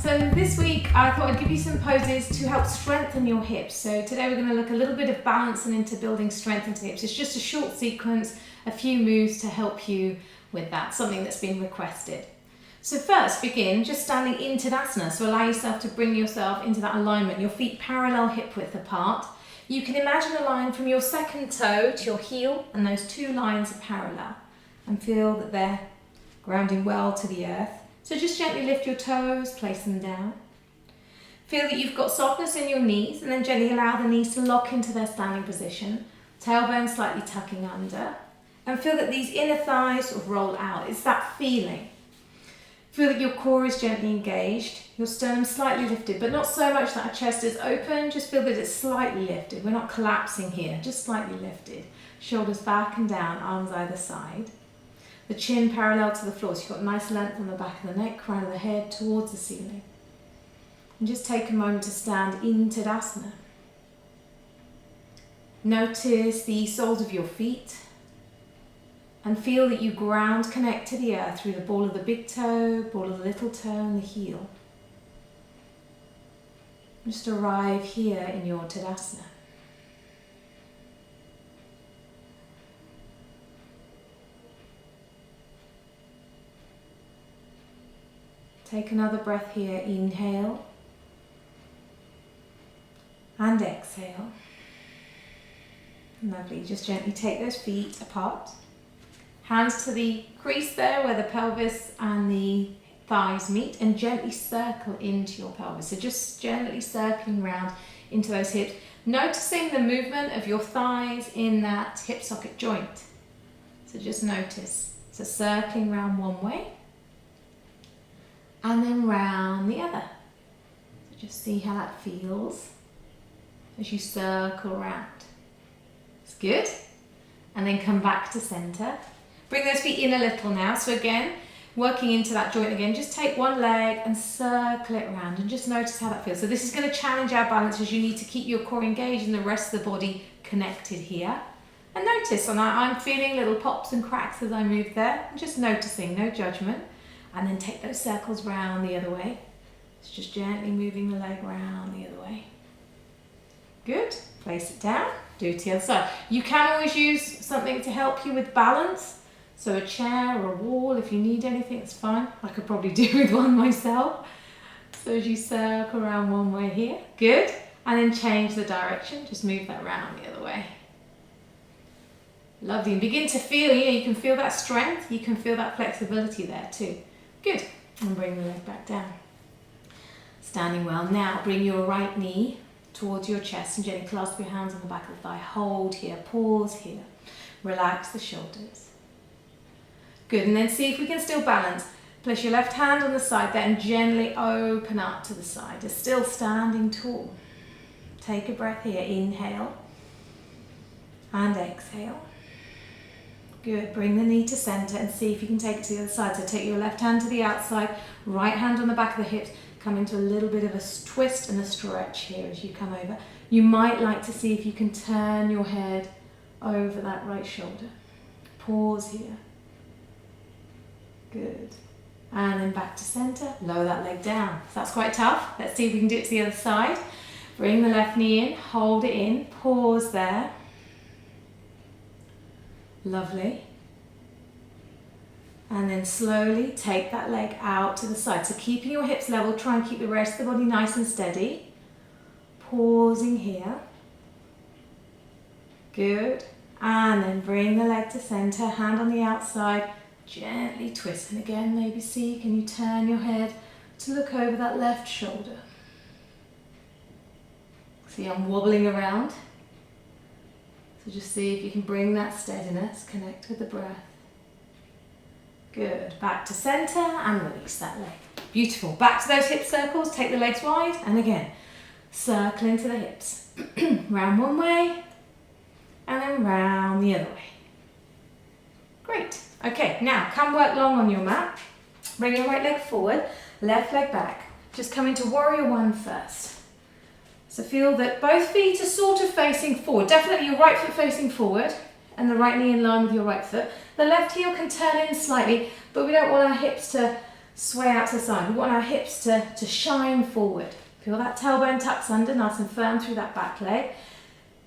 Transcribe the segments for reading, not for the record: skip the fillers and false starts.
So this week I thought I'd give you some poses to help strengthen your hips. So today we're going to look a little bit of balance and into building strength into the hips. It's just a short sequence, a few moves to help you with that, something that's been requested. So first, begin just standing in Tadasana. So allow yourself to bring yourself into that alignment, your feet parallel hip width apart. You can imagine a line from your second toe to your heel, and those two lines are parallel, and feel that they're grounding well to the earth. So just gently lift your toes, place them down. Feel that you've got softness in your knees, and then gently allow the knees to lock into their standing position. Tailbone slightly tucking under. And feel that these inner thighs sort of roll out. It's that feeling. Feel that your core is gently engaged, your sternum slightly lifted, but not so much that our chest is open. Just feel that it's slightly lifted. We're not collapsing here, just slightly lifted. Shoulders back and down, arms either side. The chin parallel to the floor, so you've got nice length on the back of the neck, crown of the head towards the ceiling. And just take a moment to stand in Tadasana. Notice the soles of your feet and feel that you ground connect to the earth through the ball of the big toe, ball of the little toe and the heel. Just arrive here in your Tadasana. Take another breath here, inhale and exhale. Lovely, just gently take those feet apart. Hands to the crease there where the pelvis and the thighs meet, and gently circle into your pelvis. So just gently circling round into those hips, noticing the movement of your thighs in that hip socket joint. So just notice. So circling round one way, and then round the other. So just see how that feels as you circle around. It's good. And then come back to center. Bring those feet in a little now. So again, working into that joint again, just take one leg and circle it around and just notice how that feels. So this is going to challenge our balance as you need to keep your core engaged and the rest of the body connected here. And notice, and I'm feeling little pops and cracks as I move there. Just noticing, no judgment. And then take those circles round the other way. It's just gently moving the leg round the other way. Good. Place it down. Do it to the other side. You can always use something to help you with balance. So a chair or a wall, if you need anything, it's fine. I could probably do with one myself. So as you circle around one way here. Good. And then change the direction. Just move that round the other way. Lovely. And begin to feel, you can feel that strength. You can feel that flexibility there too. Good. And bring the leg back down. Standing well. Now bring your right knee towards your chest and gently clasp your hands on the back of the thigh. Hold here. Pause here. Relax the shoulders. Good. And then see if we can still balance. Place your left hand on the side there and gently open up to the side. Just still standing tall. Take a breath here. Inhale and exhale. Good. Bring the knee to center and see if you can take it to the other side. So take your left hand to the outside, right hand on the back of the hips. Come into a little bit of a twist and a stretch here as you come over. You might like to see if you can turn your head over that right shoulder. Pause here. Good. And then back to center. Lower that leg down. So that's quite tough. Let's see if we can do it to the other side. Bring the left knee in. Hold it in. Pause there. Lovely. And then slowly take that leg out to the side. So keeping your hips level, try and keep the rest of the body nice and steady. Pausing here. Good. And then bring the leg to center, hand on the outside, gently twist. And again, maybe see, can you turn your head to look over that left shoulder? See, I'm wobbling around. So just see if you can bring that steadiness, connect with the breath. Good. Back to center and release that leg. Beautiful. Back to those hip circles. Take the legs wide and again, circle into the hips. Round one way and then round the other way. Great. Okay, now come work long on your mat. Bring your right leg forward, left leg back. Just come into warrior one first. So feel that both feet are sort of facing forward. Definitely your right foot facing forward and the right knee in line with your right foot. The left heel can turn in slightly, but we don't want our hips to sway out to the side. We want our hips to shine forward. Feel that tailbone tucks under, nice and firm through that back leg.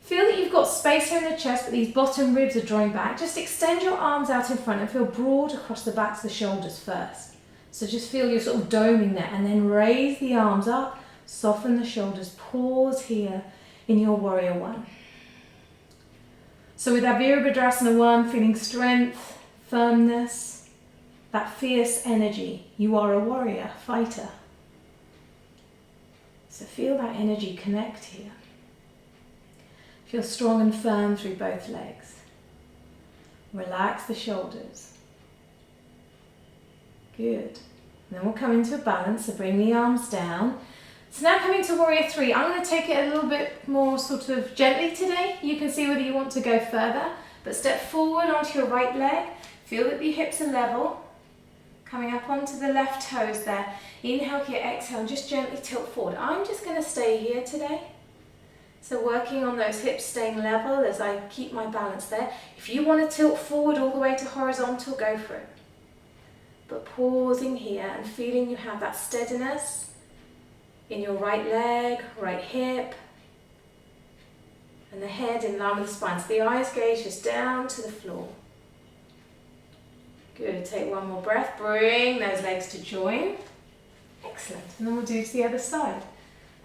Feel that you've got space here in the chest, but these bottom ribs are drawing back. Just extend your arms out in front and feel broad across the backs of the shoulders first. So just feel you're sort of doming there, and then raise the arms up, soften the shoulders, pause here in your warrior one. So with our Virabhadrasana 1, feeling strength, firmness, that fierce energy. You are a warrior, fighter. So feel that energy connect here. Feel strong and firm through both legs. Relax the shoulders. Good. And then we'll come into a balance, so bring the arms down. So now coming to Warrior 3, I'm going to take it a little bit more sort of gently today. You can see whether you want to go further, but step forward onto your right leg. Feel that the hips are level. Coming up onto the left toes there. Inhale here, exhale, and just gently tilt forward. I'm just going to stay here today. So working on those hips staying level as I keep my balance there. If you want to tilt forward all the way to horizontal, go for it. But pausing here and feeling you have that steadiness in your right leg, right hip, and the head in line with the spine. So the eyes gaze just down to the floor. Good, take one more breath, bring those legs to join. Excellent, and then we'll do to the other side.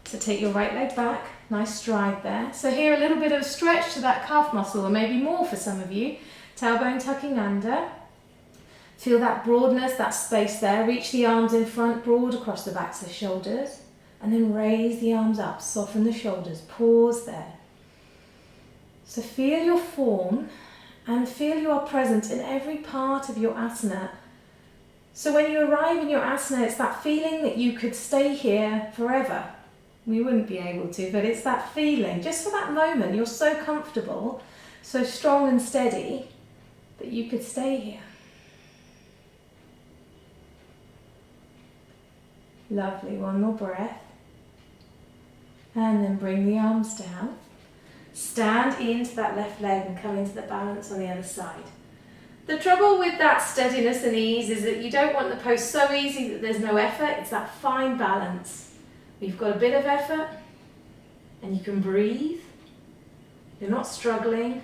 So take your right leg back, nice stride there. So here a little bit of stretch to that calf muscle, or maybe more for some of you. Tailbone tucking under. Feel that broadness, that space there. Reach the arms in front, broad across the backs of the shoulders. And then raise the arms up, soften the shoulders, pause there. So feel your form and feel you are present in every part of your asana. So when you arrive in your asana, it's that feeling that you could stay here forever. We wouldn't be able to, but it's that feeling, just for that moment, you're so comfortable, so strong and steady, that you could stay here. Lovely, one more breath. And then bring the arms down. Stand into that left leg and come into the balance on the other side. The trouble with that steadiness and ease is that you don't want the pose so easy that there's no effort. It's that fine balance. You've got a bit of effort and you can breathe. You're not struggling,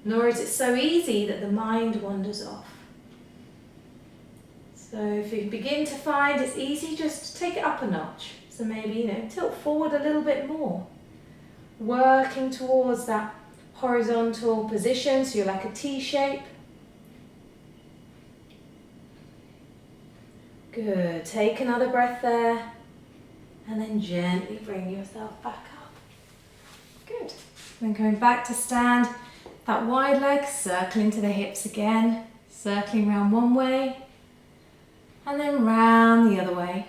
nor is it so easy that the mind wanders off. So if you begin to find it's easy, just take it up a notch. So maybe, tilt forward a little bit more. Working towards that horizontal position, so you're like a T shape. Good, take another breath there. And then gently bring yourself back up. Good. Then going back to stand, that wide leg, circling to the hips again. Circling round one way. And then round the other way.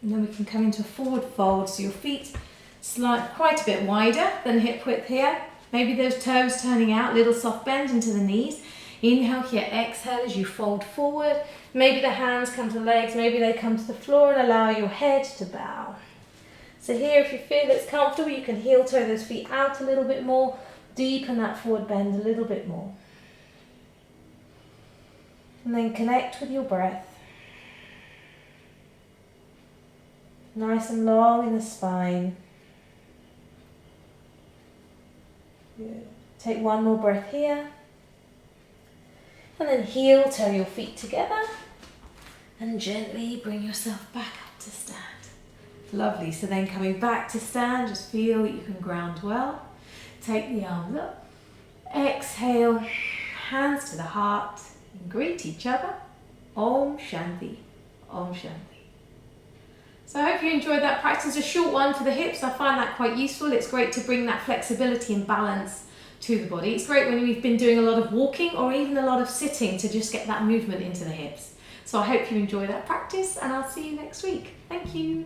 And then we can come into a forward fold, so your feet slide quite a bit wider than hip width here. Maybe those toes turning out, little soft bend into the knees. Inhale here, exhale as you fold forward. Maybe the hands come to the legs, maybe they come to the floor, and allow your head to bow. So here, if you feel it's comfortable, you can heel toe those feet out a little bit more, deepen that forward bend a little bit more. And then connect with your breath. Nice and long in the spine. Good. Take one more breath here. And then heel toe your feet together. And gently bring yourself back up to stand. Lovely. So then coming back to stand, just feel that you can ground well. Take the arms up. Exhale. Hands to the heart. And greet each other. Om Shanti. Om Shanti. So I hope you enjoyed that practice. A short one for the hips. I find that quite useful. It's great to bring that flexibility and balance to the body. It's great when we've been doing a lot of walking or even a lot of sitting to just get that movement into the hips. So I hope you enjoy that practice, and I'll see you next week. Thank you.